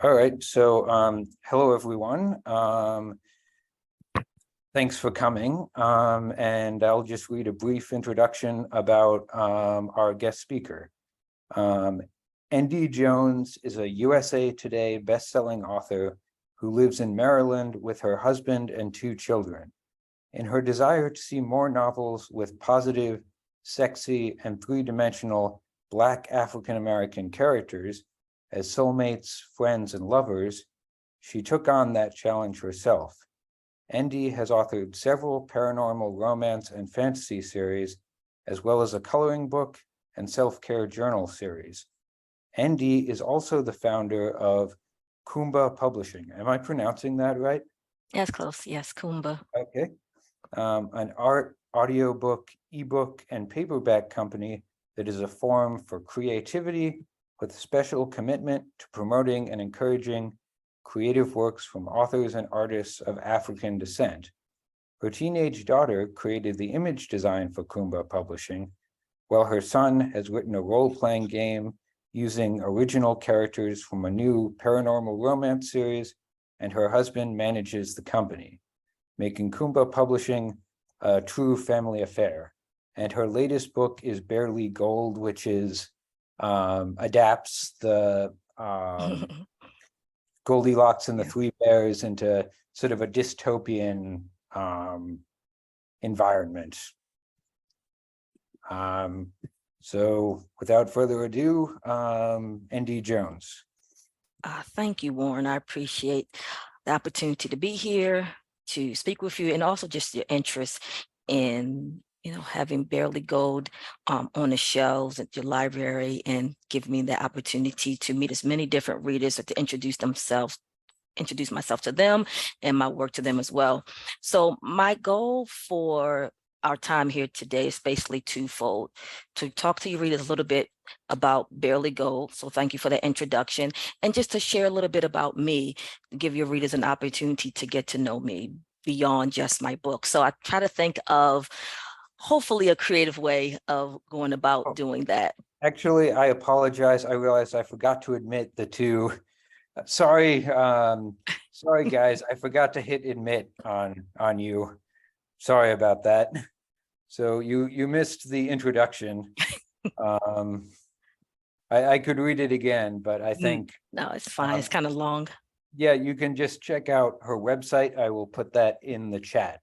All right, so hello everyone. Thanks for coming. And I'll just read a brief introduction about our guest speaker. N.D. Jones is a USA Today best-selling author who lives in Maryland with her husband and 2 children. In her desire to see more novels with positive, sexy, and 3-dimensional Black African-American characters as soulmates, friends, and lovers, she took on that challenge herself. N.D. has authored several paranormal romance and fantasy series, as well as a coloring book and self-care journal series. N.D. is also the founder of Kumba Publishing. Am I pronouncing that right? That's close. Yes, Kumba. Okay. An art, audiobook, ebook, and paperback company that is a forum for creativity with special commitment to promoting and encouraging creative works from authors and artists of African descent. Her teenage daughter created the image design for Kumba Publishing, while her son has written a role-playing game using original characters from a new paranormal romance series, and her husband manages the company, making Kumba Publishing a true family affair. And her latest book is Barely Gold, which is adapts the Goldilocks and the Three Bears into sort of a dystopian environment. So without further ado, N.D. Jones. Thank you, Warren. I appreciate the opportunity to be here, to speak with you, and also just your interest in having Barely Gold on the shelves at your library, and give me the opportunity to meet as many different readers, or to introduce myself to them and my work to them as well. So my goal for our time here today is basically twofold: to talk to your readers a little bit about Barely Gold, so thank you for the introduction, and just to share a little bit about me, give your readers an opportunity to get to know me beyond just my book. So I try to think of hopefully a creative way of going about doing that. Actually, I apologize. I realized I forgot to admit the 2. Sorry, sorry guys, I forgot to hit admit on you. Sorry about that. So you missed the introduction. I could read it again, but I think no, it's fine. It's kind of long. Yeah, you can just check out her website. I will put that in the chat.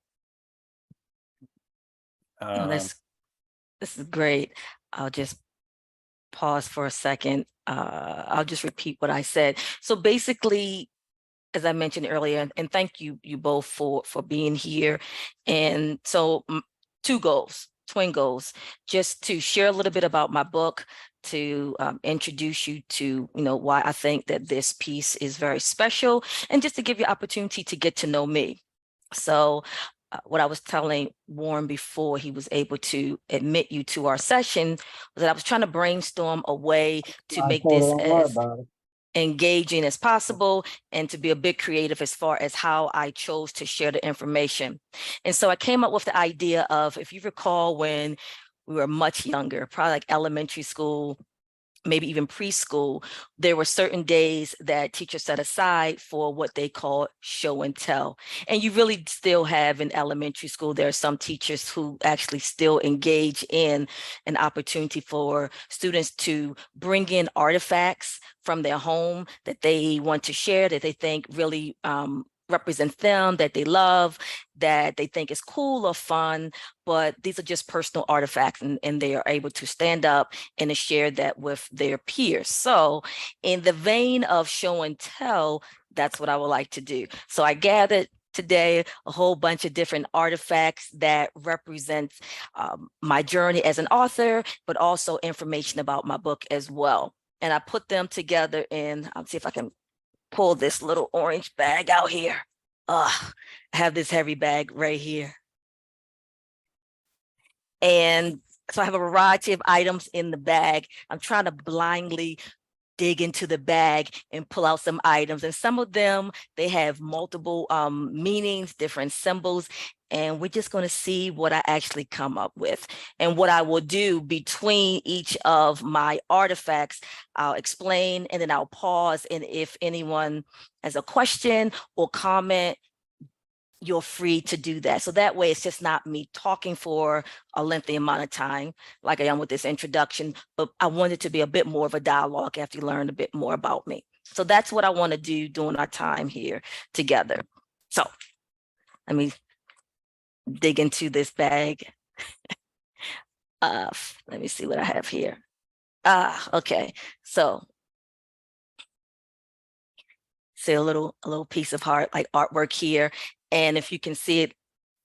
This is great. I'll just pause for a second. I'll just repeat what I said. So basically, as I mentioned earlier, and thank you both for being here. And so 2 goals, twin goals, just to share a little bit about my book, to introduce you to why I think that this piece is very special, and just to give you opportunity to get to know me. So what I was telling Warren before he was able to admit you to our session was that I was trying to brainstorm a way to make this as engaging as possible, and to be a bit creative as far as how I chose to share the information. And so I came up with the idea of, if you recall, when we were much younger, probably like elementary school, maybe even preschool, there were certain days that teachers set aside for what they call show and tell. And you really still have in elementary school, there are some teachers who actually still engage in an opportunity for students to bring in artifacts from their home that they want to share, that they think really represents them, that they love, that they think is cool or fun, but these are just personal artifacts, and they are able to stand up and to share that with their peers. So in the vein of show and tell, that's what I would like to do. So I gathered today a whole bunch of different artifacts that represent my journey as an author, but also information about my book as well. And I put them together in, I'll see if I can pull this little orange bag out here. I have this heavy bag right here. And so I have a variety of items in the bag. I'm trying to blindly dig into the bag and pull out some items. And some of them, they have multiple meanings, different symbols. and we're just going to see what I actually come up with. And what I will do between each of my artifacts, I'll explain and then I'll pause. And if anyone has a question or comment, you're free to do that. So that way it's just not me talking for a lengthy amount of time like I am with this introduction, but I want it to be a bit more of a dialogue after you learn a bit more about me. So that's what I want to do during our time here together. So let me dig into this bag. Let me see what I have here. Okay. So see a little piece of heart, like artwork here. And if you can see it,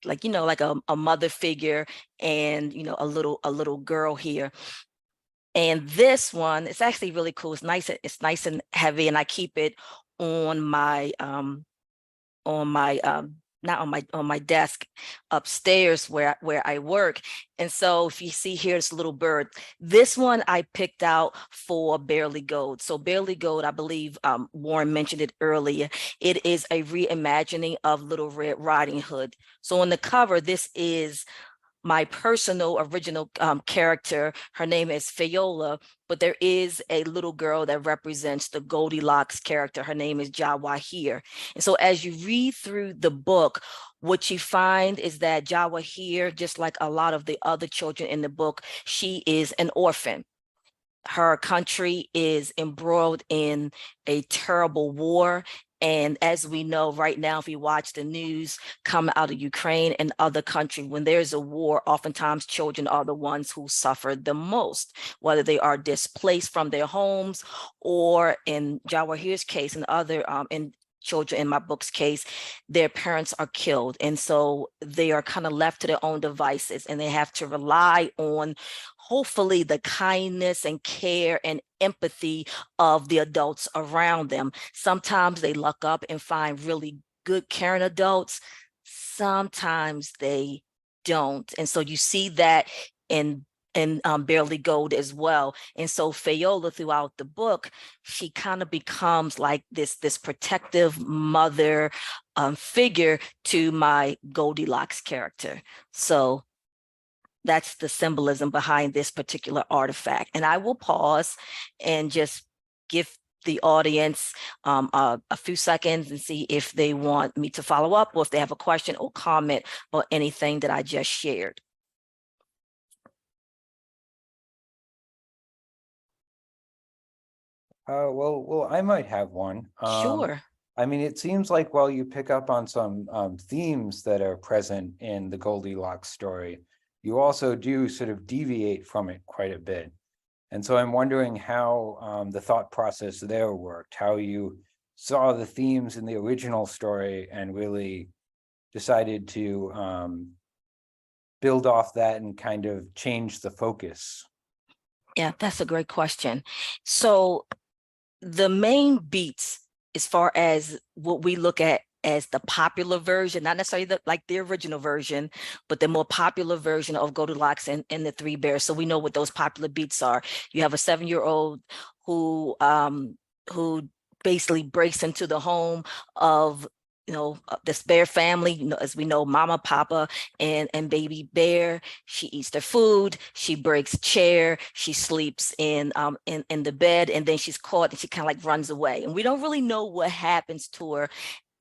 like, like a mother figure and, a little girl here. And this one, it's actually really cool. It's nice and heavy, and I keep it on my not on my desk upstairs where I work. And so if you see here, this little bird, this one I picked out for Barely Gold. So Barely Gold, I believe Warren mentioned it earlier. It is a reimagining of Little Red Riding Hood. So on the cover, this is my personal original character. Her name is Fayola, but there is a little girl that represents the Goldilocks character. Her name is Jwahir. And so as you read through the book, what you find is that Jwahir, just like a lot of the other children in the book, she is an orphan. Her country is embroiled in a terrible war. And as we know right now, if you watch the news come out of Ukraine and other countries, when there's a war, oftentimes children are the ones who suffer the most, whether they are displaced from their homes or in Jawahir's case and other children in my book's case, their parents are killed. And so they are kind of left to their own devices, and they have to rely on hopefully the kindness and care and empathy of the adults around them. Sometimes they luck up and find really good caring adults. Sometimes they don't. And so you see that in Barely Gold as well. And so Fayola, throughout the book, she kind of becomes like this protective mother figure to my Goldilocks character. So that's the symbolism behind this particular artifact. And I will pause and just give the audience a few seconds and see if they want me to follow up or if they have a question or comment or anything that I just shared. Well, I might have one. Sure. I mean, it seems like while you pick up on some themes that are present in the Goldilocks story, you also do sort of deviate from it quite a bit. And so I'm wondering how the thought process there worked, how you saw the themes in the original story and really decided to build off that and kind of change the focus. Yeah, that's a great question. So the main beats, as far as what we look at as the popular version, not necessarily the original version, but the more popular version of Goldilocks and the Three Bears. So we know what those popular beats are. You have a 7-year-old who basically breaks into the home of this bear family, as we know, Mama, Papa, and baby bear. She eats their food, she breaks a chair, she sleeps in the bed, and then she's caught and she kind of like runs away. And we don't really know what happens to her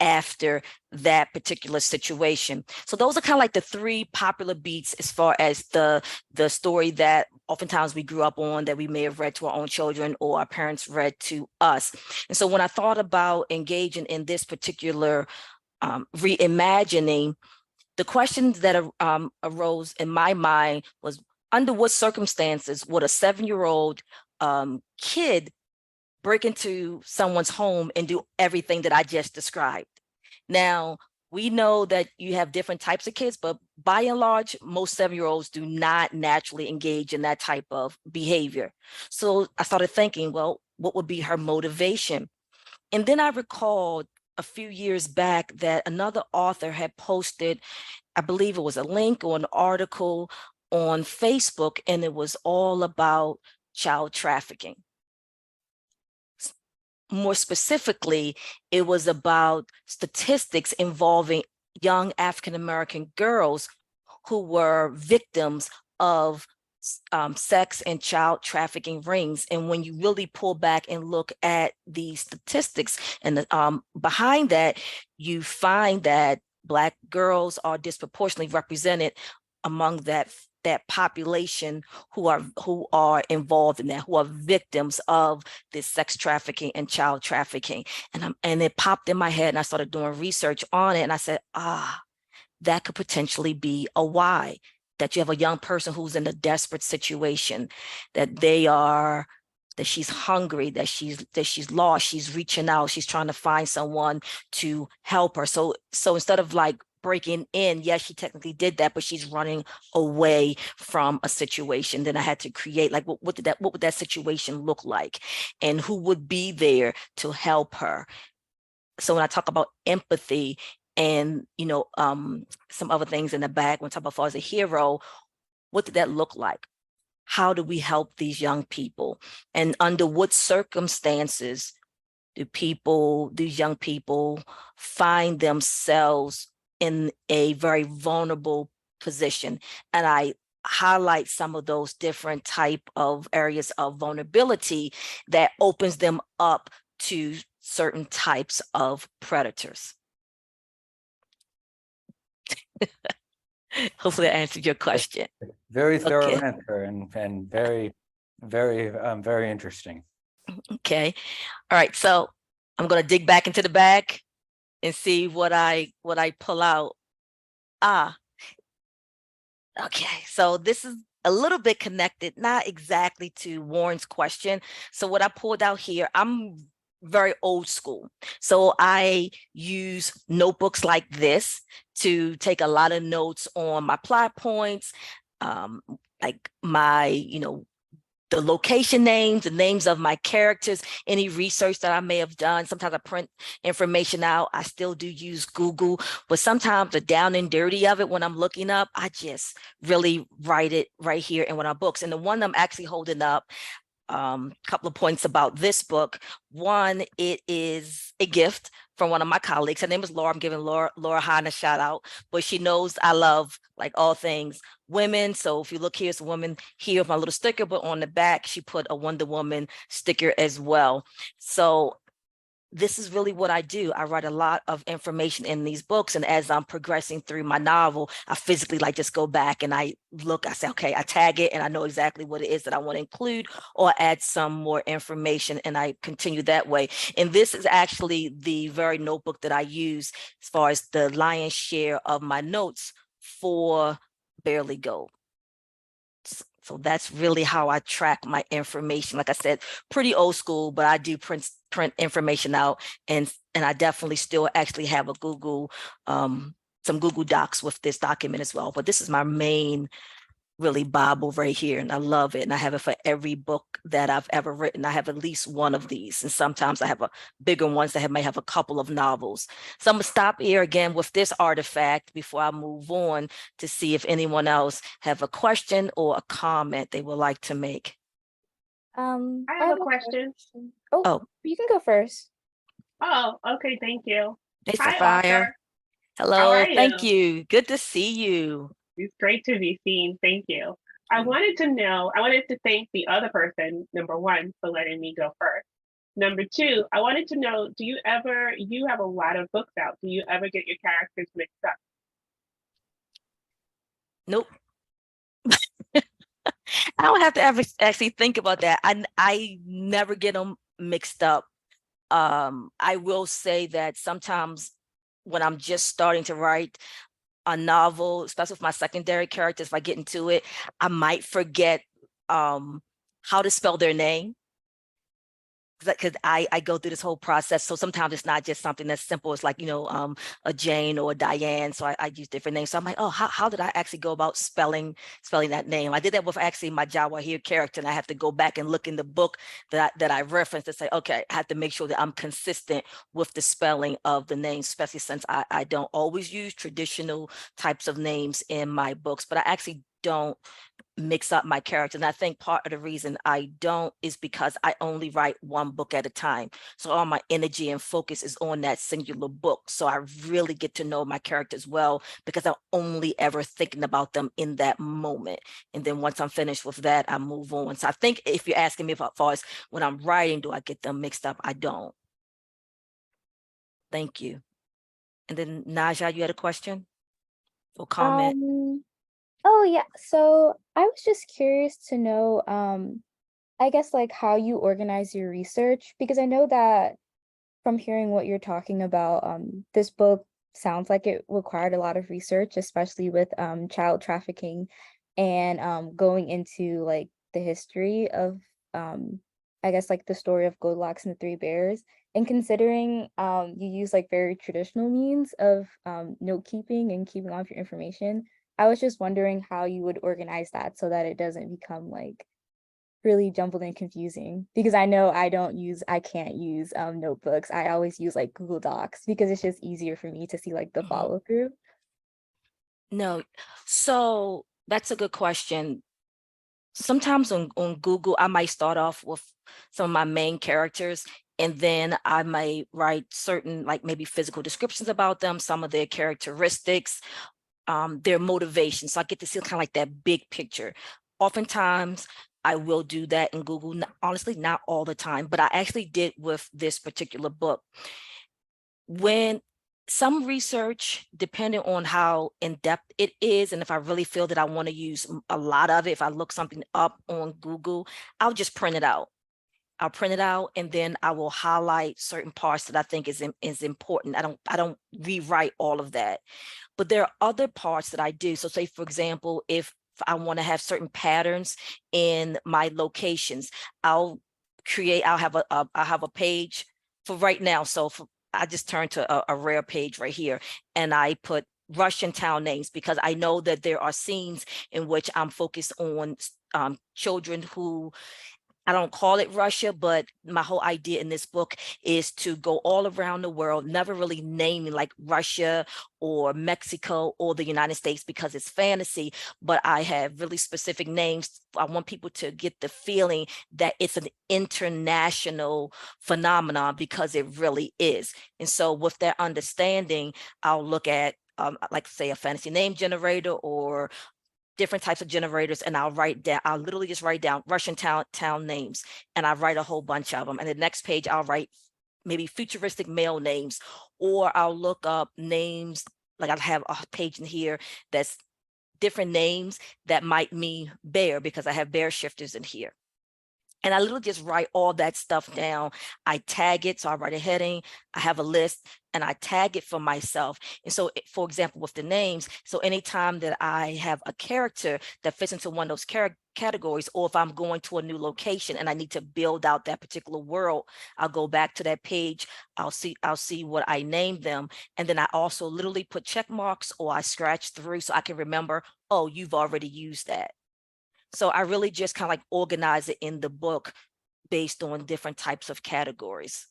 after that particular situation. So those are kind of like the three popular beats as far as the story that oftentimes we grew up on, that we may have read to our own children or our parents read to us. And so when I thought about engaging in this particular reimagining, the questions that arose in my mind was, under what circumstances would a 7-year-old kid break into someone's home and do everything that I just described? Now, we know that you have different types of kids, but by and large, most 7-year-olds do not naturally engage in that type of behavior. So I started thinking, well, what would be her motivation? And then I recalled a few years back that another author had posted, I believe it was a link or an article on Facebook, and it was all about child trafficking. More specifically, it was about statistics involving young African-American girls who were victims of sex and child trafficking rings. And when you really pull back and look at the statistics and the, behind that, you find that Black girls are disproportionately represented among that population who are involved in that, who are victims of this sex trafficking and child trafficking. And it popped in my head, and I started doing research on it, and I said, that could potentially be a why. That you have a young person who's in a desperate situation, that she's hungry, that she's lost, she's reaching out, she's trying to find someone to help her. So instead of like breaking in, yes, she technically did that, but she's running away from a situation. Then I had to create, like, what would that situation look like, and who would be there to help her? So when I talk about empathy and, some other things in the back, when I talk about as a hero, what did that look like? How do we help these young people? And under what circumstances do these young people find themselves in a very vulnerable position? And I highlight some of those different type of areas of vulnerability that opens them up to certain types of predators. Hopefully I answered your question. Very thorough answer, and very, very, very interesting. Okay. All right. So I'm going to dig back into the bag and see what I pull out. Okay. So this is a little bit connected, not exactly to Warren's question. So what I pulled out here, I'm very old school. So I use notebooks like this to take a lot of notes on my plot points, like my, the location names, the names of my characters, any research that I may have done. Sometimes I print information out. I still do use Google, but sometimes the down and dirty of it, when I'm looking up, I just really write it right here in one of my books. And the one I'm actually holding up, couple of points about this book. One, it is a gift from one of my colleagues. Her name is Laura. I'm giving Laura Hahn a shout out, but she knows I love, like, all things women. So if you look here, it's a woman here with my little sticker, but on the back, she put a Wonder Woman sticker as well. So this is really what I do. I write a lot of information in these books. And as I'm progressing through my novel, I physically just go back and I say, okay, I tag it and I know exactly what it is that I want to include or add some more information, and I continue that way. And this is actually the very notebook that I use as far as the lion's share of my notes for Barely Gold. So that's really how I track my information. Like I said, pretty old school, but I do print information out, and I definitely still actually have a Google, some Google Docs with this document as well. But this is my main really Bible right here, and I love it. And I have it for every book that I've ever written. I have at least one of these, and sometimes I have a bigger ones that may have a couple of novels. So I'm gonna stop here again with this artifact before I move on to see if anyone else have a question or a comment they would like to make. I have a question. Oh, you can go first. Oh, okay, thank you. Hey, Hi, Sapphire. author. Hello, How are thank you? you. Good to see you. It's great to be seen. Thank you. I wanted to thank the other person, number one, for letting me go first. Number two, I wanted to know, you have a lot of books out. Do you ever get your characters mixed up? Nope. I don't have to ever actually think about that. I never get them mixed up. I will say that sometimes when I'm just starting to write a novel, especially with my secondary characters, if I get into it, I might forget how to spell their name. Because I go through this whole process. So sometimes it's not just something that's simple. It's like, a Jane or a Diane. So I use different names. So I'm like, oh, how did I actually go about spelling that name? I did that with actually my Jwahir character, and I have to go back and look in the book that I referenced to say, okay, I have to make sure that I'm consistent with the spelling of the name, especially since I don't always use traditional types of names in my books, but I actually don't mix up my characters. And I think part of the reason I don't is because I only write one book at a time. So all my energy and focus is on that singular book. So I really get to know my characters well because I'm only ever thinking about them in that moment. And then once I'm finished with that, I move on. So I think if you're asking me about far as when I'm writing, do I get them mixed up? I don't. Thank you. And then Naja, you had a question or comment? Oh yeah, so I was just curious to know, I guess like how you organize your research, because I know that from hearing what you're talking about, this book sounds like it required a lot of research, especially with child trafficking and going into like the history of I guess like the story of Goldilocks and the Three Bears. And considering you use like very traditional means of note keeping and keeping all of your information, I was just wondering how you would organize that so that it doesn't become like really jumbled and confusing, because I know I can't use notebooks. I always use like Google Docs because it's just easier for me to see like the follow through. No, so that's a good question. Sometimes on Google, I might start off with some of my main characters, and then I might write certain like maybe physical descriptions about them, some of their characteristics, their motivation. So I get to see kind of like that big picture. Oftentimes I will do that in Google, honestly, not all the time, but I actually did with this particular book. When some research, depending on how in-depth it is, and if I really feel that I want to use a lot of it, if I look something up on Google, I'll just print it out. I'll print it out, and then I will highlight certain parts that I think is important. I don't rewrite all of that. But there are other parts that I do. So say, for example, if I want to have certain patterns in my locations, I'll have a page for right now. So I just turned to a rare page right here, and I put Russian town names because I know that there are scenes in which I'm focused on children who, I don't call it Russia, but my whole idea in this book is to go all around the world, never really naming like Russia or Mexico or the United States because it's fantasy, but I have really specific names. I want people to get the feeling that it's an international phenomenon because it really is. And so with that understanding, I'll look at like say a fantasy name generator or different types of generators, and I'll literally just write down Russian town names, and I write a whole bunch of them. And the next page I'll write maybe futuristic male names, or I'll look up names, like I'll have a page in here that's different names that might mean bear because I have bear shifters in here. And I literally just write all that stuff down. I tag it. So I write a heading, I have a list, and I tag it for myself. And so, for example, with the names, so anytime that I have a character that fits into one of those categories, or if I'm going to a new location and I need to build out that particular world, I'll go back to that page. I'll see what I named them. And then I also literally put check marks, or I scratch through so I can remember, oh, you've already used that. So I really just kind of like organize it in the book based on different types of categories.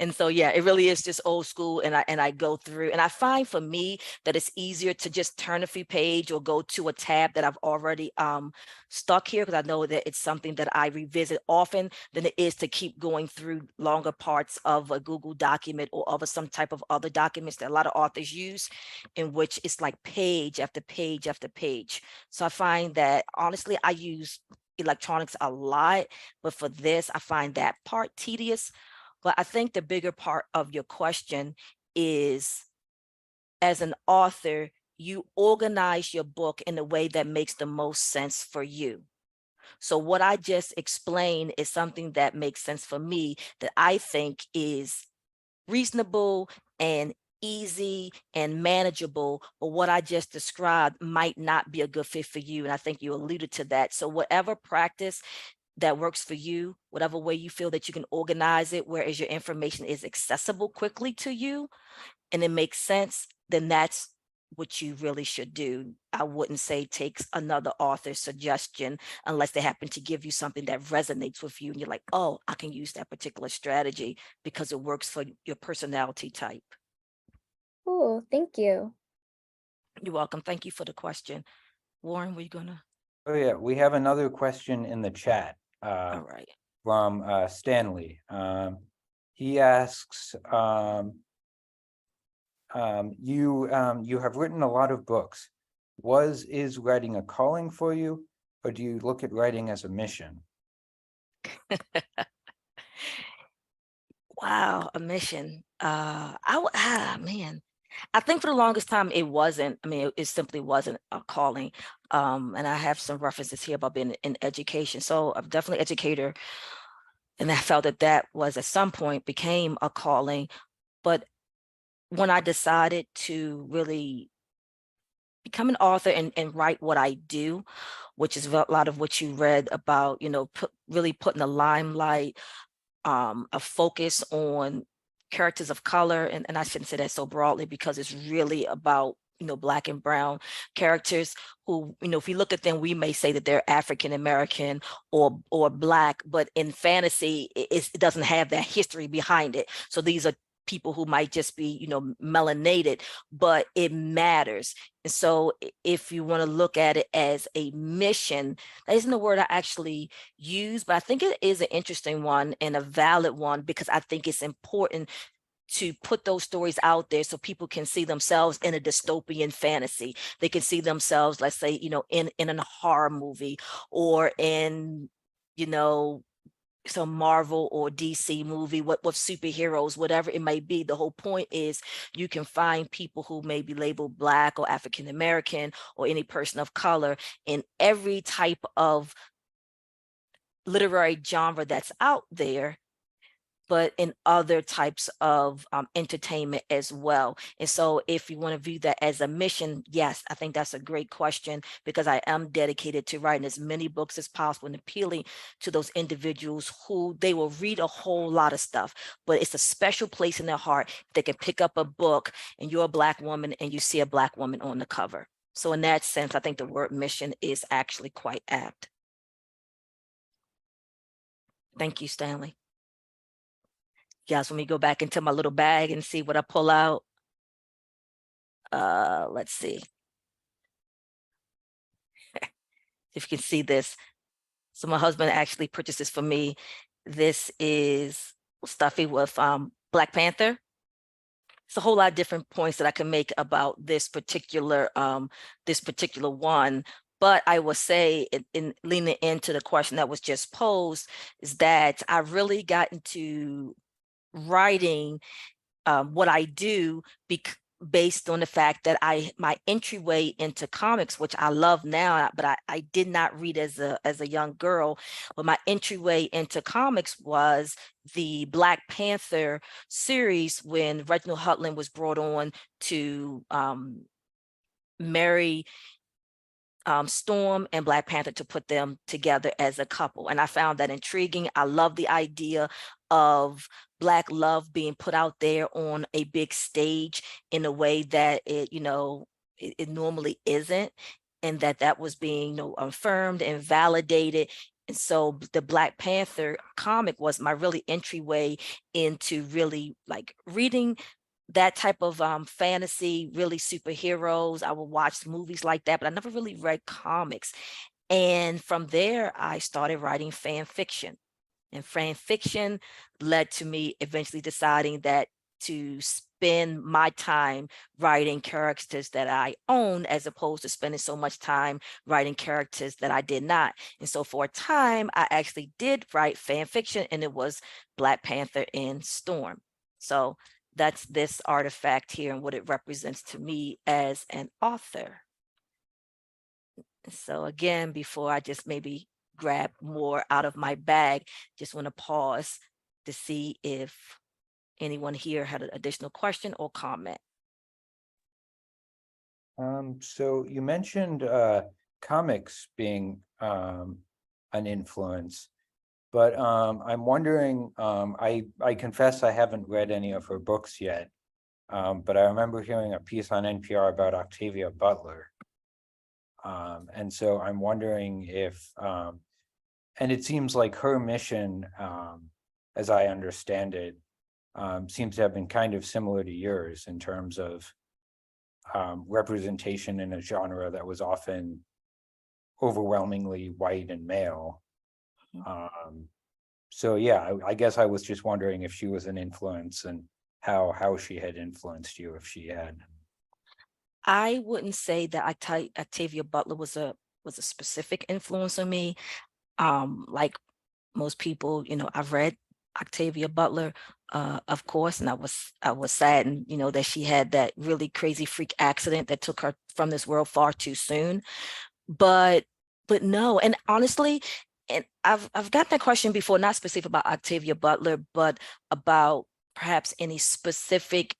And so, yeah, it really is just old school. And I go through, and I find for me that it's easier to just turn a few pages or go to a tab that I've already stuck here, because I know that it's something that I revisit often than it is to keep going through longer parts of a Google document or of some type of other documents that a lot of authors use, in which it's like page after page after page. So I find that honestly, I use electronics a lot, but for this, I find that part tedious. But I think the bigger part of your question is, as an author, you organize your book in a way that makes the most sense for you. So what I just explained is something that makes sense for me, that I think is reasonable and easy and manageable, but what I just described might not be a good fit for you. And I think you alluded to that. So whatever practice that works for you, whatever way you feel that you can organize it, whereas your information is accessible quickly to you and it makes sense, then that's what you really should do. I wouldn't say take another author's suggestion unless they happen to give you something that resonates with you and you're like, oh, I can use that particular strategy because it works for your personality type. Cool, thank you. You're welcome. Thank you for the question. Warren, were you gonna? Oh, yeah, we have another question in the chat All right. from Stanley. He asks, you have written a lot of books. Is writing a calling for you, or do you look at writing as a mission? Wow, a mission. Man, I think for the longest time it wasn't. I mean, it simply wasn't a calling. And I have some references here about being in education. So I'm definitely an educator, and I felt that that was at some point became a calling. But when I decided to really become an author and write what I do, which is a lot of what you read about, really putting the limelight, a focus on characters of color, and I shouldn't say that so broadly because it's really about Black and brown characters who, if you look at them, we may say that they're African American or Black, but in fantasy, it doesn't have that history behind it. So these are people who might just be, melanated, but it matters. And so if you want to look at it as a mission, that isn't a word I actually use, but I think it is an interesting one and a valid one because I think it's important to put those stories out there so people can see themselves in a dystopian fantasy. They can see themselves, let's say, in a horror movie or in, some Marvel or DC movie with superheroes, whatever it may be. The whole point is you can find people who may be labeled Black or African American or any person of color in every type of literary genre that's out there, but in other types of entertainment as well. And so if you want to view that as a mission, yes, I think that's a great question because I am dedicated to writing as many books as possible and appealing to those individuals who they will read a whole lot of stuff, but it's a special place in their heart. They can pick up a book and you're a Black woman and you see a Black woman on the cover. So in that sense, I think the word mission is actually quite apt. Thank you, Stanley. Guys, let me go back into my little bag and see what I pull out. Let's see if you can see this. So my husband actually purchased this for me. This is stuffy with Black Panther. It's a whole lot of different points that I can make about this particular one. But I will say, in leaning into the question that was just posed, is that I really got into writing what I do based on the fact that my entryway into comics, which I love now, but I did not read as a young girl, but my entryway into comics was the Black Panther series when Reginald Hudlin was brought on to marry Storm and Black Panther, to put them together as a couple. And I found that intriguing. I love the idea of Black love being put out there on a big stage in a way that it normally isn't, and that was being affirmed and validated. And so the Black Panther comic was my really entryway into really like reading that type of fantasy, really superheroes. I would watch movies like that, but I never really read comics. And from there, I started writing fan fiction. And fan fiction led to me eventually deciding that to spend my time writing characters that I own, as opposed to spending so much time writing characters that I did not. And so for a time, I actually did write fan fiction, and it was Black Panther and Storm. So that's this artifact here and what it represents to me as an author. So again, before I just maybe grab more out of my bag, just want to pause to see if anyone here had an additional question or comment. So you mentioned comics being an influence, but I'm wondering, I confess I haven't read any of her books yet, but I remember hearing a piece on NPR about Octavia Butler. And so I'm wondering if, and it seems like her mission, as I understand it, seems to have been kind of similar to yours in terms of representation in a genre that was often overwhelmingly white and male. Mhm. So yeah, I guess I was just wondering if she was an influence and how she had influenced you, if she had. I wouldn't say that Octavia Butler was a specific influence on me. Like most people, I've read Octavia Butler, of course, and I was saddened, that she had that really crazy freak accident that took her from this world far too soon. But no, and honestly, and I've got that question before, not specific about Octavia Butler, but about perhaps any specific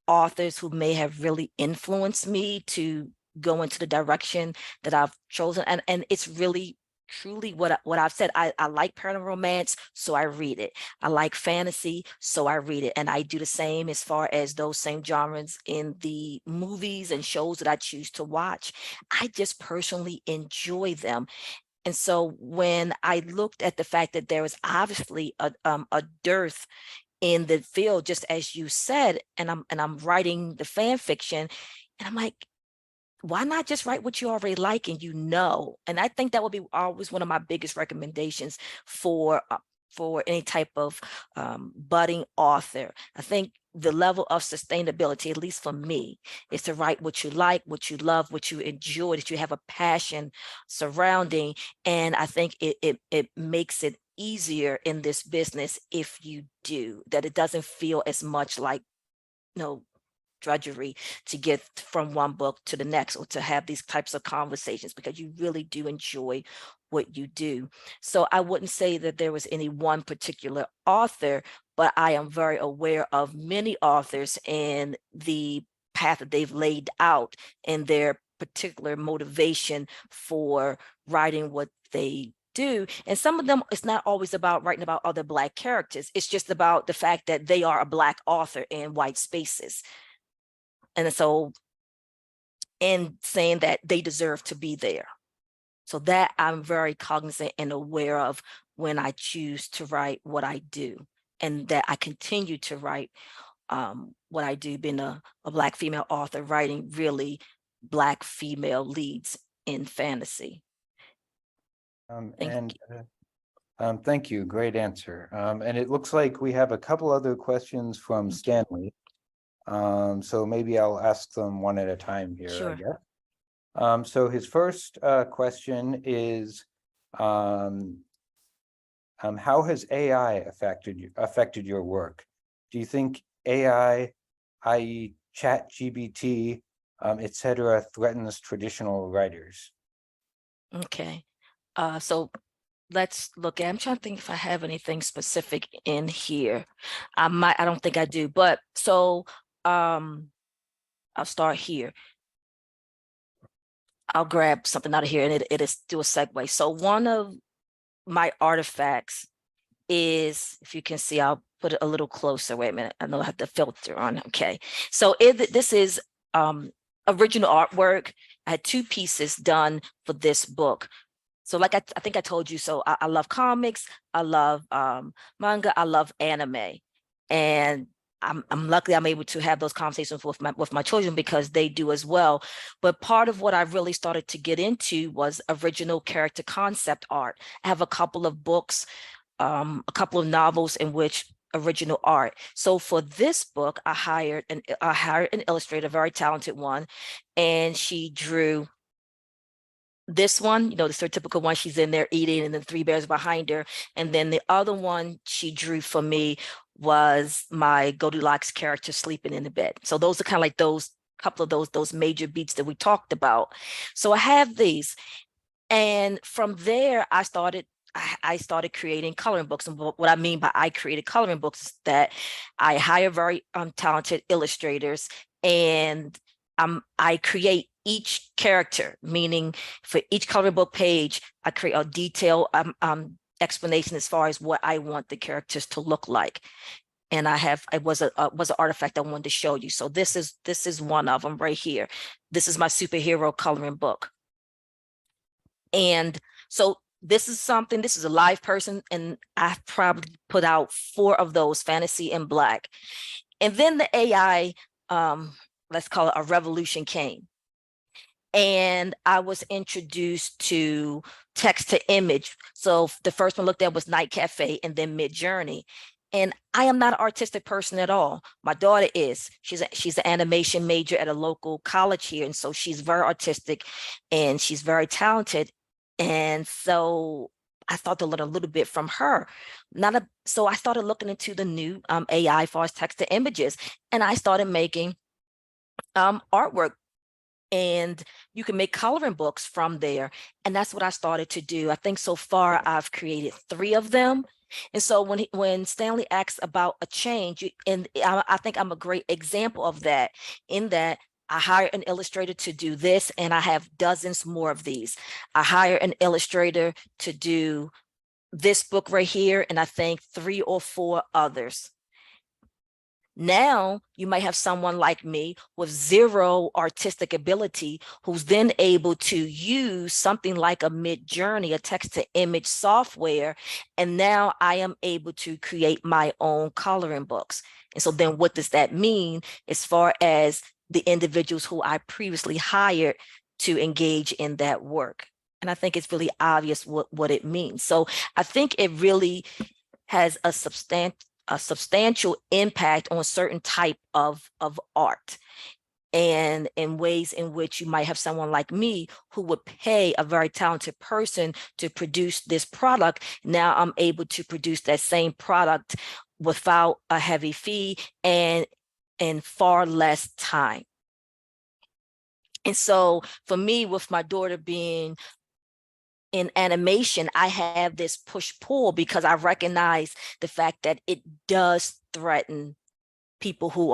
authors who may have really influenced me to go into the direction that I've chosen. And it's really truly what I've said. I like paranormal romance, so I read it. I like fantasy, so I read it. And I do the same as far as those same genres in the movies and shows that I choose to watch. I just personally enjoy them. And so when I looked at the fact that there was obviously a dearth in the field, just as you said, and I'm writing the fan fiction, and I'm like, why not just write what you already like and and I think that would be always one of my biggest recommendations for any type of budding author. I think the level of sustainability, at least for me, is to write what you like, what you love, what you enjoy, that you have a passion surrounding. And I think it makes it easier in this business if you do, that it doesn't feel as much like, drudgery to get from one book to the next, or to have these types of conversations, because you really do enjoy what you do. So I wouldn't say that there was any one particular author, but I am very aware of many authors and the path that they've laid out and their particular motivation for writing what they do. And some of them, it's not always about writing about other Black characters. It's just about the fact that they are a Black author in white spaces. And so, and saying that they deserve to be there. So that I'm very cognizant and aware of when I choose to write what I do, and that I continue to write what I do, being a Black female author, writing really Black female leads in fantasy. Thank you. Thank you, great answer. And it looks like we have a couple other questions from Stanley. So maybe I'll ask them one at a time here, I Sure. guess. So his first question is, how has AI affected your work? Do you think AI, i.e. ChatGPT, etc., threatens traditional writers? Okay. So let's look at, I'm trying to think if I have anything specific in here. I don't think I do, but so I'll start here. I'll grab something out of here, and it is do a segue. So one of my artifacts is, if you can see, I'll put it a little closer. Wait a minute, I know I have the filter on. Okay, so this is original artwork. I had 2 pieces done for this book. So like I think I told you, so I love comics, I love manga, I love anime. And I'm lucky I'm able to have those conversations with my children, because they do as well. But part of what I really started to get into was original character concept art. I have a couple of books, a couple of novels in which original art. So for this book, I hired an illustrator, a very talented one, and she drew this one, the stereotypical one, she's in there eating, and then 3 bears behind her. And then the other one she drew for me was my Goldilocks character sleeping in the bed. So those are kind of like those couple of those major beats that we talked about. So I have these. And from there, I started creating coloring books. And what I mean by I created coloring books is that I hire very talented illustrators, and I create each character, meaning for each coloring book page, I create a detailed explanation as far as what I want the characters to look like. And it was an artifact I wanted to show you. So this is one of them right here. This is my superhero coloring book. And so this is a live person, and I've probably put out 4 of those, fantasy and Black. And then the AI, let's call it a revolution, came. and I was introduced to text to image. So the first one looked at was Night Cafe and then Mid Journey. And I am not an artistic person at all. My daughter is. She's an animation major at a local college here. And so she's very artistic and she's very talented. And so I started to learn a little bit from her. So I started looking into the new AI as far as text to images. And I started making artwork, and you can make coloring books from there. And that's what I started to do. I think so far I've created 3 of them. And so when Stanley asks about a change, and I think I'm a great example of that, in that I hire an illustrator to do this, and I have dozens more of these. I hire an illustrator to do this book right here, and I think 3 or 4 others. Now you might have someone like me with 0 artistic ability who's then able to use something like a Mid Journey, a text to image software. And now I am able to create my own coloring books. And so then what does that mean as far as the individuals who I previously hired to engage in that work? And I think it's really obvious what it means. So I think it really has a substantial impact on a certain type of art, and in ways in which you might have someone like me who would pay a very talented person to produce this product. Now I'm able to produce that same product without a heavy fee and in far less time. And so for me, with my daughter being in animation, I have this push-pull because I recognize the fact that it does threaten people who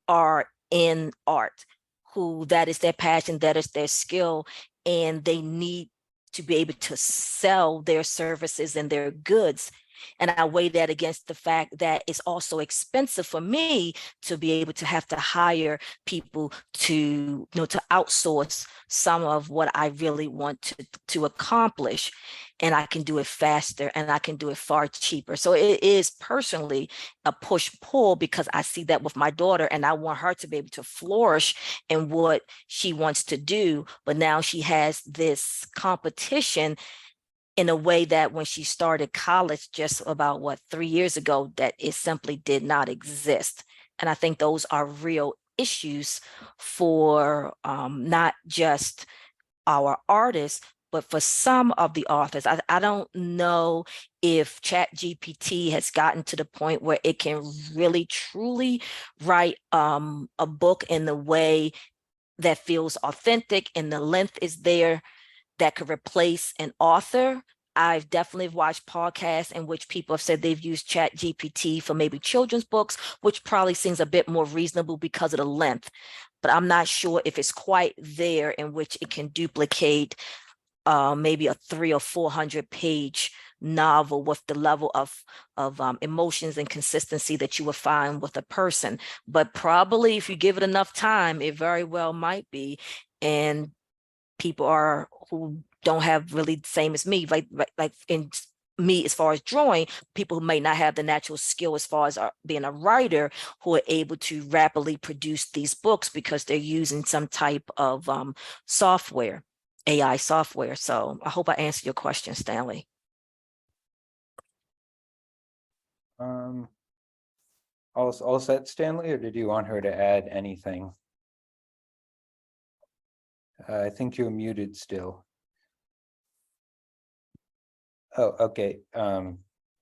are in art, who that is their passion, that is their skill, and they need to be able to sell their services and their goods. And I weigh that against the fact that it's also expensive for me to be able to have to hire people to, to outsource some of what I really want to accomplish. And I can do it faster and I can do it far cheaper. So it is personally a push-pull because I see that with my daughter and I want her to be able to flourish in what she wants to do. But now she has this competition in a way that when she started college just about 3 years ago, that it simply did not exist. And I think those are real issues for not just our artists, but for some of the authors. I don't know if ChatGPT has gotten to the point where it can really truly write a book in the way that feels authentic and the length is there that could replace an author. I've definitely watched podcasts in which people have said they've used ChatGPT for maybe children's books, which probably seems a bit more reasonable because of the length. But I'm not sure if it's quite there in which it can duplicate maybe a 300 or 400 page novel with the level of emotions and consistency that you would find with a person. But probably if you give it enough time, it very well might be. And people who don't have really the same as me, like in me as far as drawing, people who may not have the natural skill as far as being a writer, who are able to rapidly produce these books because they're using some type of software, AI software. So I hope I answered your question, Stanley. All set, Stanley, or did you want her to add anything? I think you're muted still. Oh, okay.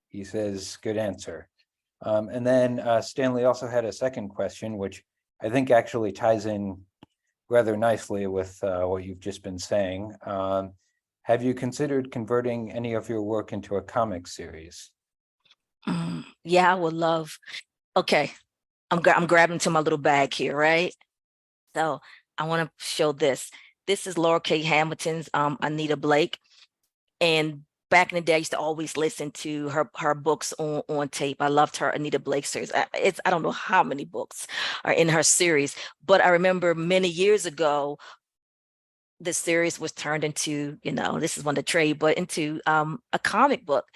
He says, good answer. And then Stanley also had a second question, which I think actually ties in rather nicely with what you've just been saying. Have you considered converting any of your work into a comic series? Yeah, I would love. Okay, I'm grabbing to my little bag here, right? So I want to show this. This is Laura K. Hamilton's Anita Blake. And back in the day, I used to always listen to her books on tape. I loved her Anita Blake series. I don't know how many books are in her series, but I remember many years ago, the series was turned into, this is one of the trade, but into a comic book.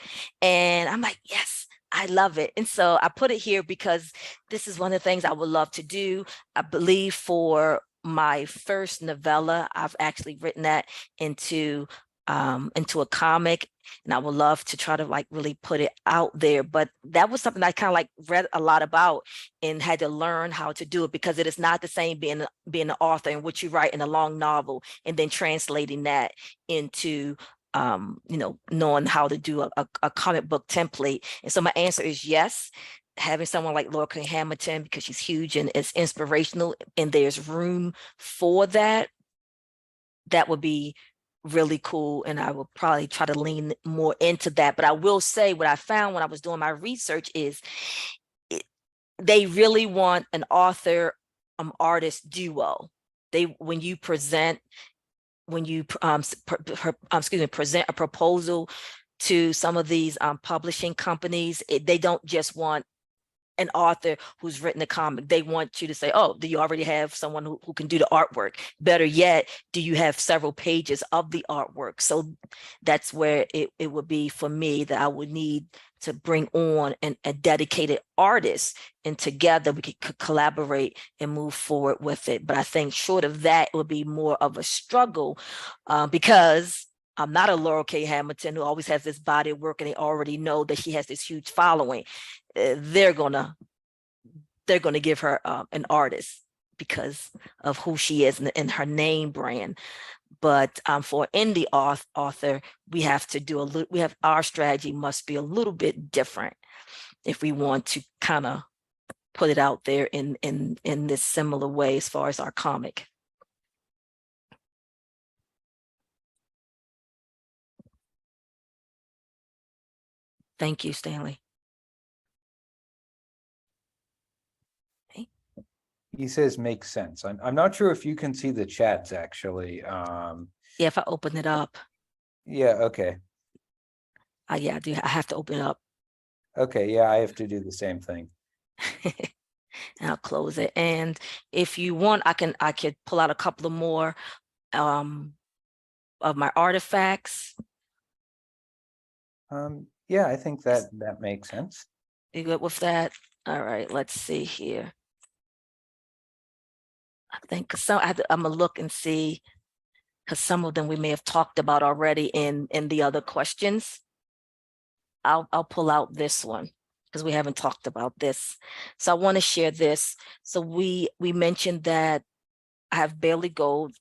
And I'm like, yes, I love it. And so I put it here because this is one of the things I would love to do. I believe for my first novella. I've actually written that into a comic, and I would love to try to like really put it out there. But that was something I kind of like read a lot about and had to learn how to do it, because it is not the same being an author in which you write in a long novel and then translating that into knowing how to do a comic book template. And so my answer is yes. Having someone like Laura K. Hamilton, because she's huge and it's inspirational and there's room for that, that would be really cool. And I will probably try to lean more into that. But I will say what I found when I was doing my research is they really want an author artist duo. When you present present a proposal to some of these publishing companies, they don't just want an author who's written a comic. They want you to say, oh, do you already have someone who can do the artwork? Better yet, do you have several pages of the artwork? So that's where it would be for me, that I would need to bring on a dedicated artist, and together we could collaborate and move forward with it. But I think short of that, it would be more of a struggle because I'm not a Laurel K. Hamilton who always has this body of work and they already know that she has this huge following. They're gonna give her an artist because of who she is and her name brand. But for indie author, we have to do our strategy must be a little bit different if we want to kind of put it out there in this similar way as far as our comic. Thank you, Stanley. He says makes sense. I'm not sure if you can see the chats actually. Yeah, if I open it up. Yeah, okay. Yeah, I do. I have to open it up. Okay, yeah, I have to do the same thing. And I'll close it. And if you want, I could pull out a couple of more of my artifacts. Yeah, I think that makes sense. You good with that? All right, let's see here. I think I'm gonna look and see, because some of them we may have talked about already in the other questions. I'll pull out this one because we haven't talked about this. So I want to share this. So we mentioned that I have Barely Gold,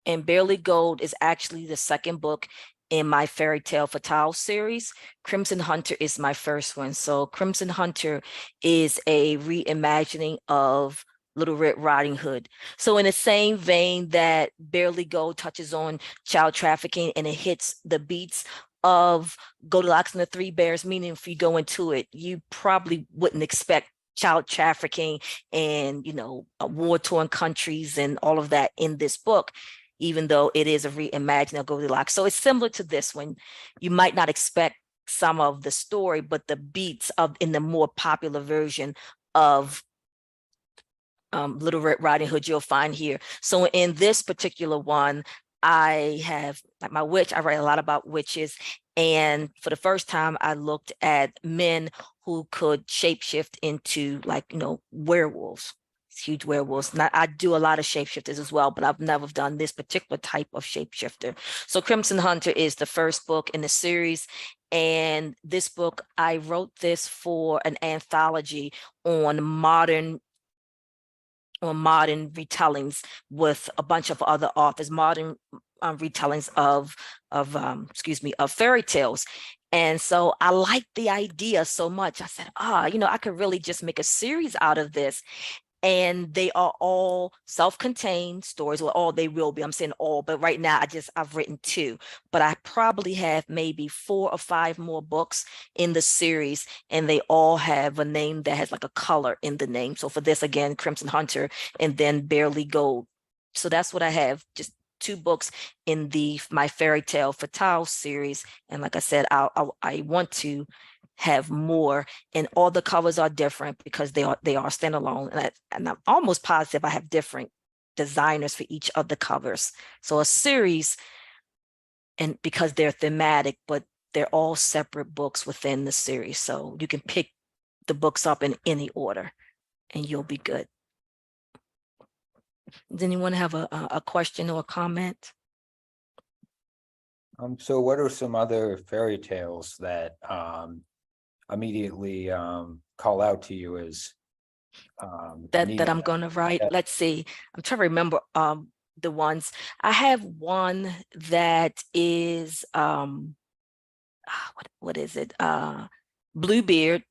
and Barely Gold is actually the second book in my Fairy Tale Fatale series. Crimson Hunter is my first one. So Crimson Hunter is a reimagining of Little Red Riding Hood. So in the same vein that Barely Gold touches on child trafficking and it hits the beats of Goldilocks and the Three Bears, meaning if you go into it, you probably wouldn't expect child trafficking and, war-torn countries and all of that in this book, even though it is a reimagining of Goldilocks. So it's similar to this one. You might not expect some of the story, but the beats in the more popular version of Little Red Riding Hood you'll find here. So in this particular one, I have like my witch. I write a lot about witches. And for the first time, I looked at men who could shapeshift into werewolves, huge werewolves. And I do a lot of shapeshifters as well, but I've never done this particular type of shapeshifter. So Crimson Hunter is the first book in the series. And this book, I wrote this for an anthology on modern retellings with a bunch of other authors, modern retellings of fairy tales. And so I liked the idea so much. I said, I could really just make a series out of this. And they are all self-contained stories. Well, all they will be. I'm saying all, but right now I've written 2, but I probably have maybe 4 or 5 more books in the series, and they all have a name that has like a color in the name. So for this, again, Crimson Hunter, and then Barely Gold. So that's what I have, just 2 books in my Fairy Tale Fatale series. And like I said, I want to have more, and all the covers are different because they are standalone, and I'm almost positive I have different designers for each of the covers. So a series, and because they're thematic, but they're all separate books within the series, so you can pick the books up in any order and you'll be good. Does anyone have a question or a comment? So what are some other fairy tales that immediately call out to you as That needing I'm going to write? Yeah. Let's see. I'm trying to remember the ones. I have one that is what is it? Bluebeard.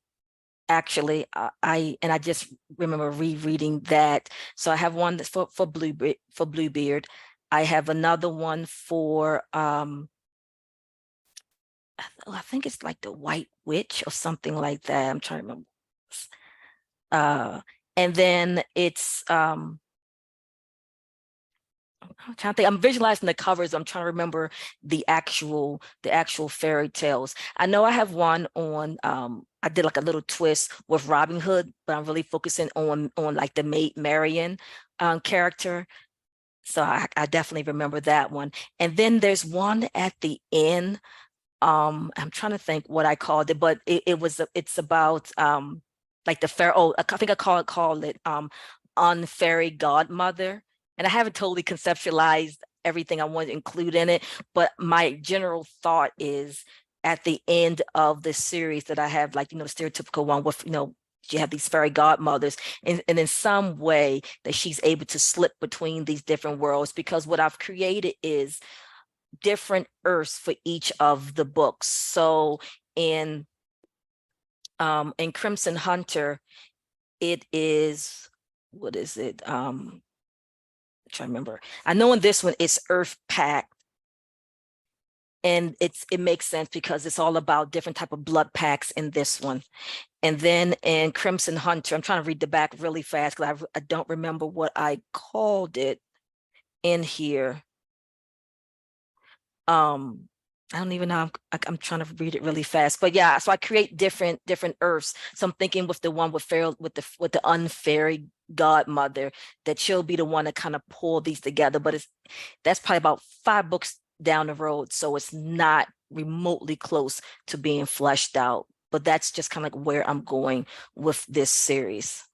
Actually, I just remember rereading that. So I have one that's for Bluebeard. I have another one for I think it's like the White Witch or something like that. I'm trying to remember. And then it's I'm trying to think. I'm visualizing the covers. I'm trying to remember the actual fairy tales. I know I have one on I did like a little twist with Robin Hood, but I'm really focusing on like the Maid Marian character. So I definitely remember that one. And then there's one at the end. I'm trying to think what I called it, but it's about like the pharaoh. I think I called it unfairy godmother. And I haven't totally conceptualized everything I want to include in it, but my general thought is at the end of the series that I have, like, the stereotypical one with, you have these fairy godmothers, and in some way that she's able to slip between these different worlds, because what I've created is different Earths for each of the books. So in Crimson Hunter, it is, what is it? I'm trying to remember. I know in this one it's Earth Pact. And it makes sense because it's all about different type of blood packs in this one. And then in Crimson Hunter, I'm trying to read the back really fast because I don't remember what I called it in here. I don't even know. I'm trying to read it really fast, but yeah. So I create different Earths. So I'm thinking with the one with the unfairy godmother, that she'll be the one to kind of pull these together. But that's probably about 5 books down the road, so it's not remotely close to being fleshed out. But that's just kind of like where I'm going with this series.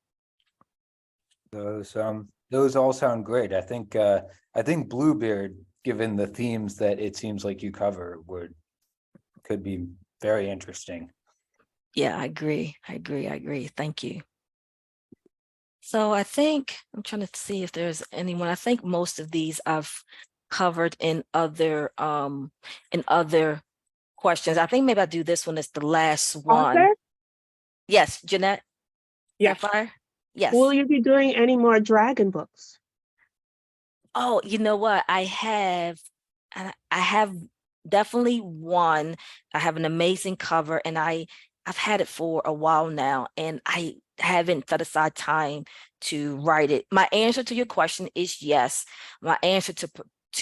Those all sound great. I think Bluebeard, given the themes that it seems like you cover, could be very interesting. Yeah, I agree. Thank you. So I think I'm trying to see if there's anyone. I think most of these I've covered in other questions. I think maybe I'll do this one as the last one. Author? Yes, Jeanette. Yes. Sapphire? Yes. Will you be doing any more dragon books? Oh, you know what? I have definitely one. I have an amazing cover, and I've had it for a while now, and I haven't set aside time to write it. My answer to your question is yes. My answer to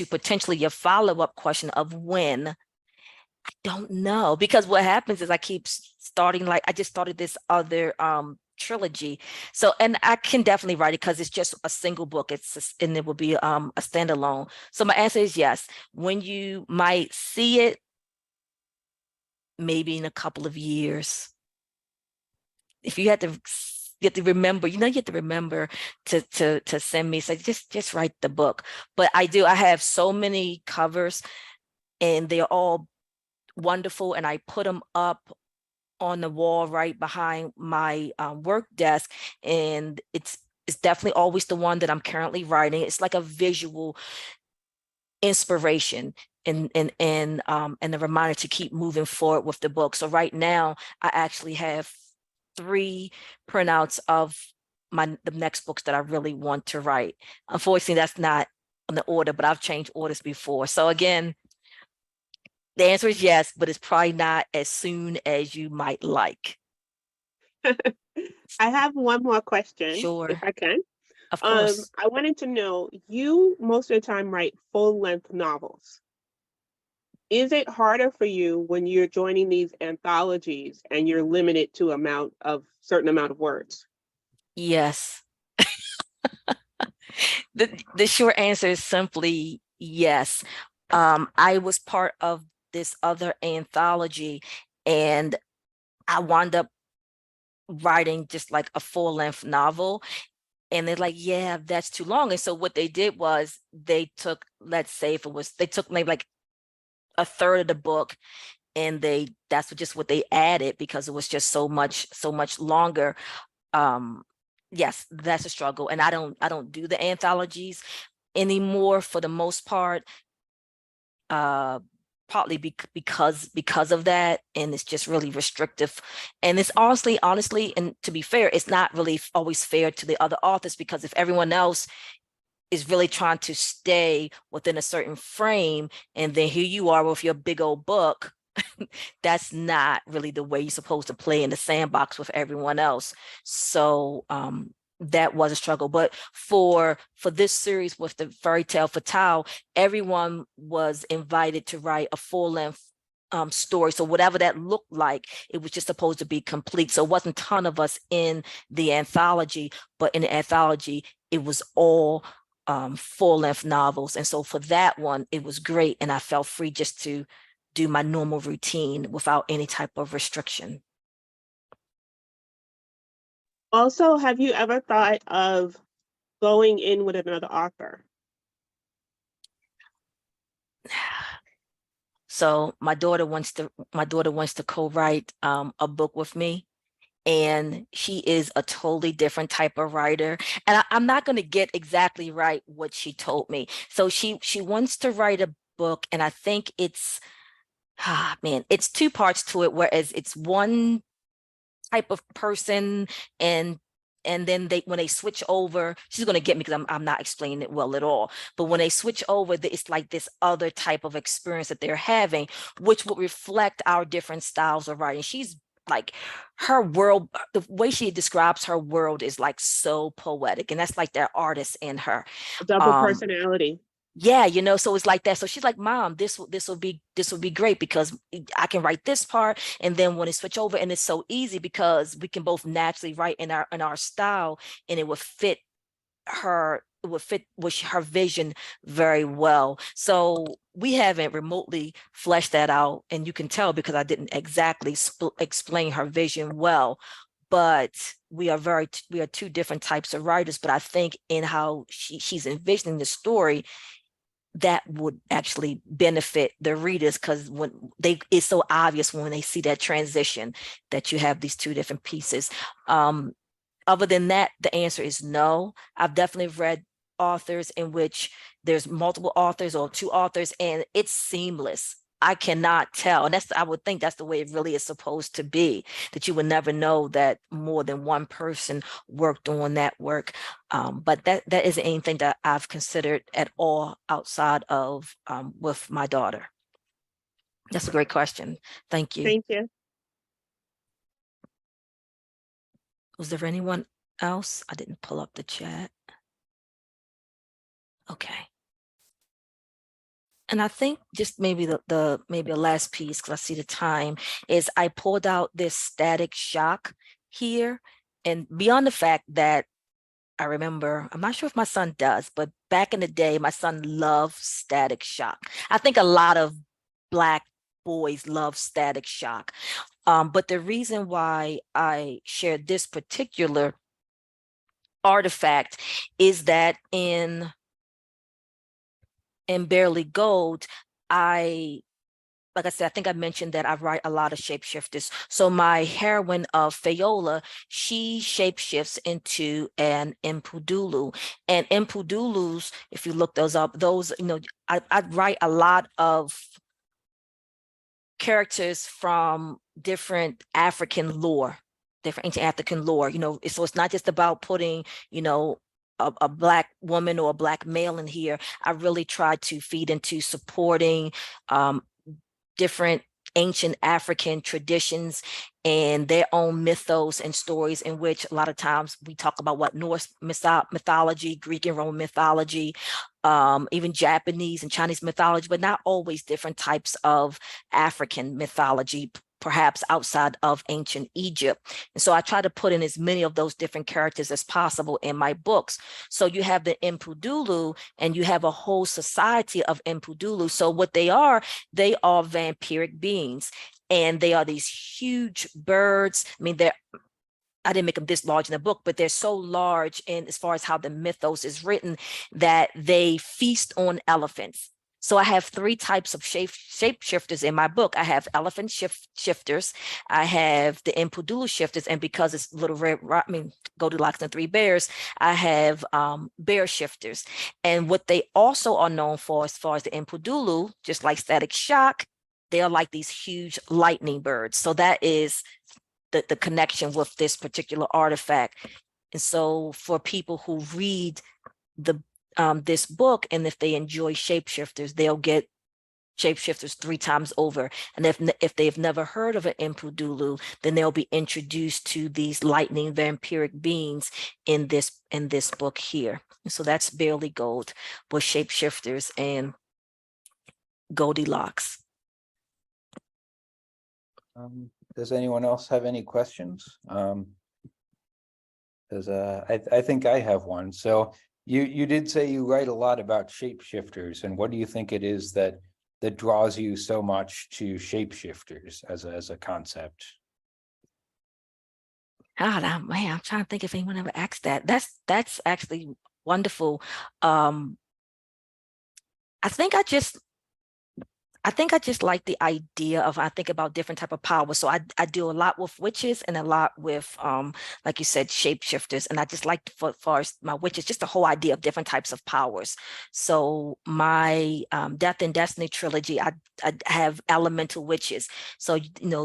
potentially your follow-up question of when, I don't know, because what happens is I keep starting, like I just started this other trilogy. So, and I can definitely write it because it's just a single book. And it will be a standalone. So my answer is yes. When you might see it, maybe in a couple of years. If you had to remember, you have to remember to send me, say, just write the book. But I have so many covers, and they're all wonderful, and I put them up on the wall right behind my work desk, and it's definitely always the one that I'm currently writing. It's like a visual inspiration and a reminder to keep moving forward with the book. So right now I actually have 3 printouts of the next books that I really want to write. Unfortunately, that's not on the order, but I've changed orders before. So again, the answer is yes, but it's probably not as soon as you might like. I have one more question, Sure. if I can. Of course. I wanted to know, you most of the time write full-length novels. Is it harder for you when you're joining these anthologies and you're limited to certain amount of words? Yes. The short answer is simply yes. I was part of this other anthology, and I wound up writing just like a full-length novel. And they're like, yeah, that's too long. And so what they did was they took, let's say if it was, they took maybe like a third of the book, and that's just what they added because it was just so much longer. Yes, that's a struggle. And I don't do the anthologies anymore for the most part, partly because of that, and it's just really restrictive. And it's honestly, and to be fair, it's not really always fair to the other authors, because if everyone else is really trying to stay within a certain frame, and then here you are with your big old book, that's not really the way you're supposed to play in the sandbox with everyone else. So that was a struggle. But for this series with the fairy tale Fatale, everyone was invited to write a full-length story. So whatever that looked like, it was just supposed to be complete. So it wasn't a ton of us in the anthology, but in the anthology, it was all full-length novels. And so for that one, it was great. And I felt free just to do my normal routine without any type of restriction. Also, have you ever thought of going in with another author? So my daughter wants to co-write a book with me, and she is a totally different type of writer. And I'm not going to get exactly right what she told me. So she wants to write a book, and I think it's it's two parts to it, whereas it's one type of person, and then when they switch over, she's going to get me because I'm not explaining it well at all, but when they switch over, it's like this other type of experience that they're having, which will reflect our different styles of writing. She's like, her world, the way she describes her world is like so poetic, and that's like that artist in her. Double personality. Yeah, so it's like that. So she's like, Mom, this will be great because I can write this part, and then when it switch over, and it's so easy because we can both naturally write in our style, and it would fit her with her vision very well. So we haven't remotely fleshed that out, and you can tell because I didn't exactly explain her vision well. But we are two different types of writers. But I think in how she's envisioning the story, that would actually benefit the readers, because it's so obvious when they see that transition that you have these two different pieces. Other than that, the answer is no. I've definitely read authors in which there's multiple authors or two authors, and it's seamless. I cannot tell. And I would think that's the way it really is supposed to be, that you would never know that more than one person worked on that work. But that isn't anything that I've considered at all outside of with my daughter. That's a great question. Thank you. Thank you. Was there anyone else? I didn't pull up the chat. Okay. And I think just maybe maybe the last piece, because I see the time, is I pulled out this Static Shock here. And beyond the fact that I remember, I'm not sure if my son does, but back in the day, my son loved Static Shock. I think a lot of Black boys love Static Shock. But the reason why I shared this particular artifact is that in Barely Gold, like I said, I think I mentioned that I write a lot of shapeshifters. So my heroine of Fayola, she shapeshifts into an Impundulu. And Impundulus, if you look those up, I write a lot of characters from different African lore, different ancient African lore, so it's not just about putting, a Black woman or a Black male in here. I really try to feed into supporting different ancient African traditions and their own mythos and stories, in which a lot of times we talk about what Norse mythology, Greek and Roman mythology, even Japanese and Chinese mythology, but not always different types of African mythology, perhaps outside of ancient Egypt. And so I try to put in as many of those different characters as possible in my books. So you have the Impundulu, and you have a whole society of Impundulu. So what they are vampiric beings, and they are these huge birds. I mean, I didn't make them this large in the book, but they're so large in as far as how the mythos is written that they feast on elephants. So I have 3 types of shapeshifters in my book. I have elephant shifters, I have the Impundulu shifters, and because it's Little Red, Goldilocks and Three Bears, I have bear shifters. And what they also are known for, as far as the Impundulu, just like Static Shock, they are like these huge lightning birds. So that is the connection with this particular artifact. And so for people who read this book, and if they enjoy shapeshifters, they'll get shapeshifters 3 times over. And if they've never heard of an Impundulu, then they'll be introduced to these lightning vampiric beings in this book here. And so that's Barely Gold with shapeshifters and Goldilocks. Does anyone else have any questions? I think I have one. So you did say you write a lot about shapeshifters, and what do you think it is that draws you so much to shapeshifters as a concept? God, I'm trying to think if anyone ever asked that. That's actually wonderful. I think I just like the idea of, I think about different type of power. So I do a lot with witches and a lot with, like you said, shapeshifters. And I just like, for far as my witches, just the whole idea of different types of powers. So my Death and Destiny trilogy, I have elemental witches. So,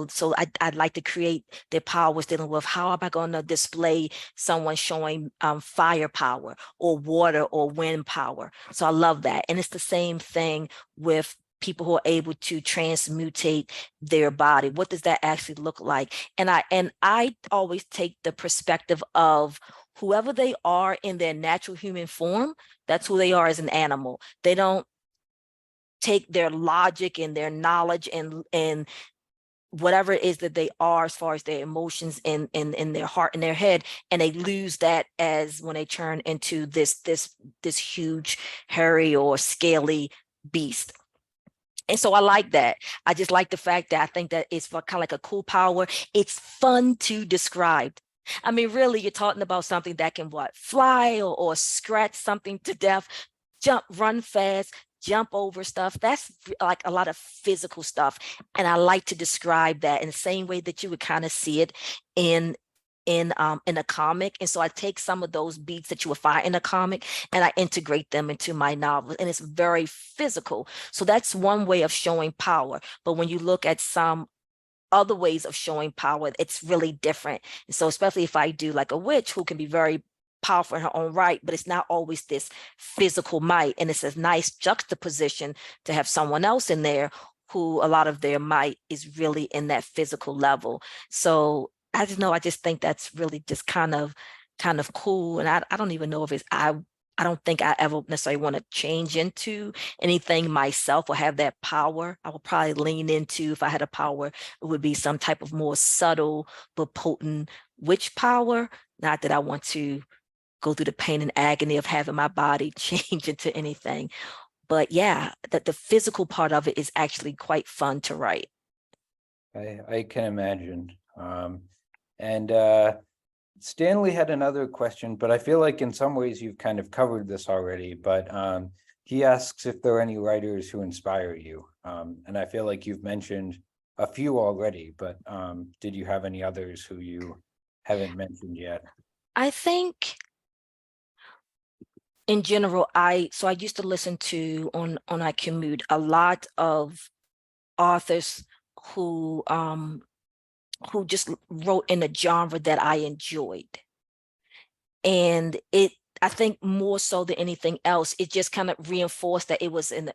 so I'd like to create their powers dealing with how am I going to display someone showing fire power or water or wind power. So I love that. And it's the same thing with people who are able to transmutate their body. What does that actually look like? And I always take the perspective of whoever they are in their natural human form, that's who they are as an animal. They don't take their logic and their knowledge and whatever it is that they are as far as their emotions in their heart and their head, and they lose that as when they turn into this huge hairy or scaly beast. And so I like that. I just like the fact that I think that it's kind of like a cool power. It's fun to describe. I mean, really, you're talking about something that can fly or scratch something to death, jump, run fast, jump over stuff. That's like a lot of physical stuff. And I like to describe that in the same way that you would kind of see it in a comic. And so I take some of those beats that you would find in a comic and I integrate them into my novel, and it's very physical. So that's one way of showing power. But when you look at some other ways of showing power, it's really different. And so especially if I do like a witch who can be very powerful in her own right, but it's not always this physical might. And it's a nice juxtaposition to have someone else in there who a lot of their might is really in that physical level. So I just think that's really just kind of cool. And I don't even know if I don't think I ever necessarily want to change into anything myself or have that power. I would probably lean into, if I had a power, it would be some type of more subtle but potent witch power. Not that I want to go through the pain and agony of having my body change into anything. But yeah, that the physical part of it is actually quite fun to write. I can imagine. And Stanley had another question, but I feel like in some ways you've kind of covered this already, but he asks if there are any writers who inspire you. And I feel like you've mentioned a few already, but did you have any others who you haven't mentioned yet? I think in general, I used to listen to on my commute a lot of authors who just wrote in a genre that I enjoyed. And I think more so than anything else, it just kind of reinforced that it was a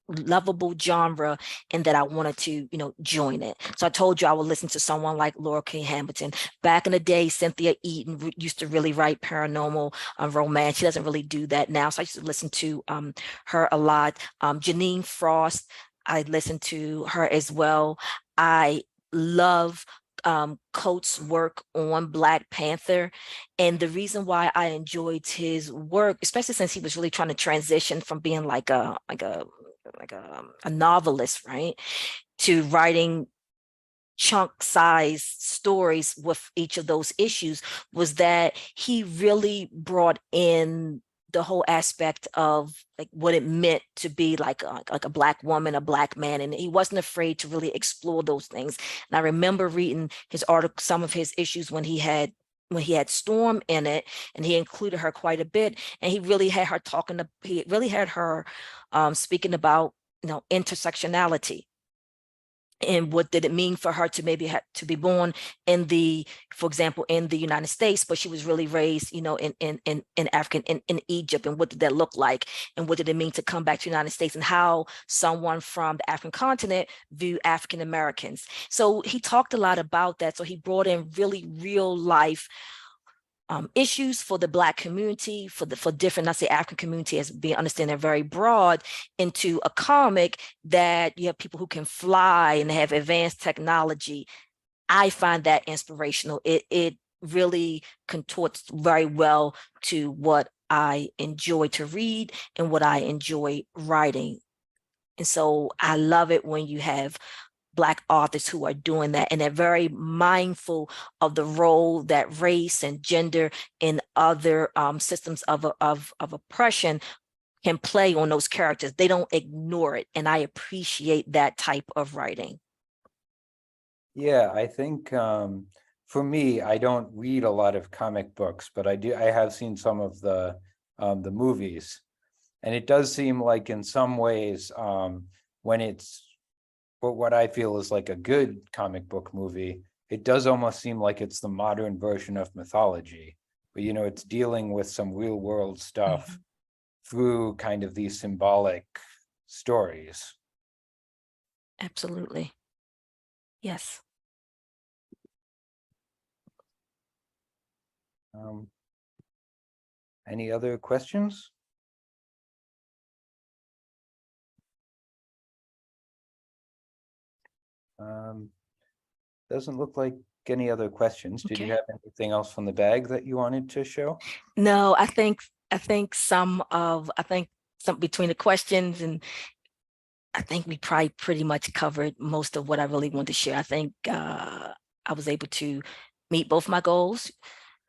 lovable genre and that I wanted to, join it. So I told you I would listen to someone like Laura K. Hamilton. Back in the day, Cynthia Eaton used to really write paranormal romance. She doesn't really do that now. So I used to listen to her a lot. Janine Frost, I listened to her as well. I love Coates' work on Black Panther. And the reason why I enjoyed his work, especially since he was really trying to transition from being like a novelist, right, to writing chunk size stories with each of those issues was that he really brought in the whole aspect of like what it meant to be like a Black woman, a Black man, and he wasn't afraid to really explore those things. And I remember reading his article, some of his issues when he had Storm in it, and he included her quite a bit, and he really had her speaking about, intersectionality. And what did it mean for her to maybe have to be born for example, in the United States, but she was really raised, in African, in Egypt, and what did that look like? And what did it mean to come back to the United States, and how someone from the African continent view African Americans? So he talked a lot about that. So he brought in really real life issues for the Black community, for different, not say African community as being understanding very broad, into a comic that you have people who can fly and have advanced technology. I find that inspirational. It really contorts very well to what I enjoy to read and what I enjoy writing. And so I love it when you have Black authors who are doing that, and they're very mindful of the role that race and gender and other systems of oppression can play on those characters. They don't ignore it, and I appreciate that type of writing. Yeah, I think for me, I don't read a lot of comic books, but I have seen some of the movies, and it does seem like in some ways when it's what I feel is like a good comic book movie, it does almost seem like it's the modern version of mythology, but it's dealing with some real world stuff through kind of these symbolic stories. Absolutely. Yes. Any other questions? Doesn't look like any other questions. Did you Okay. have anything else from the bag that you wanted to show? No, I think some between the questions, and I think we probably pretty much covered most of what I really wanted to share. I think I was able to meet both my goals,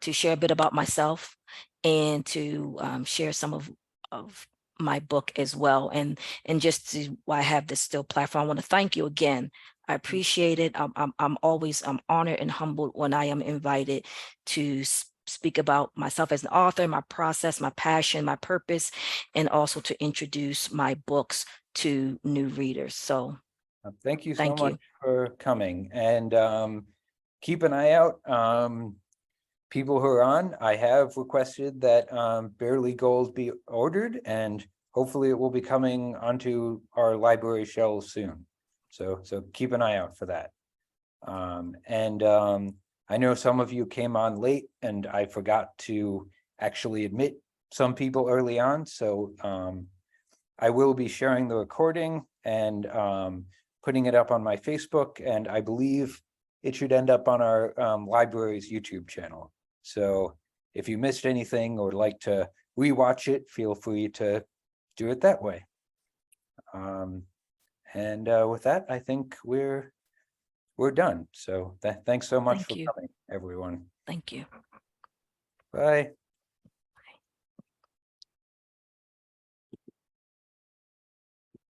to share a bit about myself, and to share some of my book as well. And just to why I have this still platform, I want to thank you again. I appreciate it. I'm always honored and humbled when I am invited to speak about myself as an author, my process, my passion, my purpose, and also to introduce my books to new readers. So thank you so thank much you. for coming, and keep an eye out. People who are on, I have requested that Barely Gold be ordered, and hopefully it will be coming onto our library shelves soon. So keep an eye out for that. I know some of you came on late, and I forgot to actually admit some people early on. So I will be sharing the recording and putting it up on my Facebook, and I believe it should end up on our library's YouTube channel. So if you missed anything or like to rewatch it, feel free to do it that way. With that, I think we're done. So thanks so much for coming, everyone. Thank you. Bye.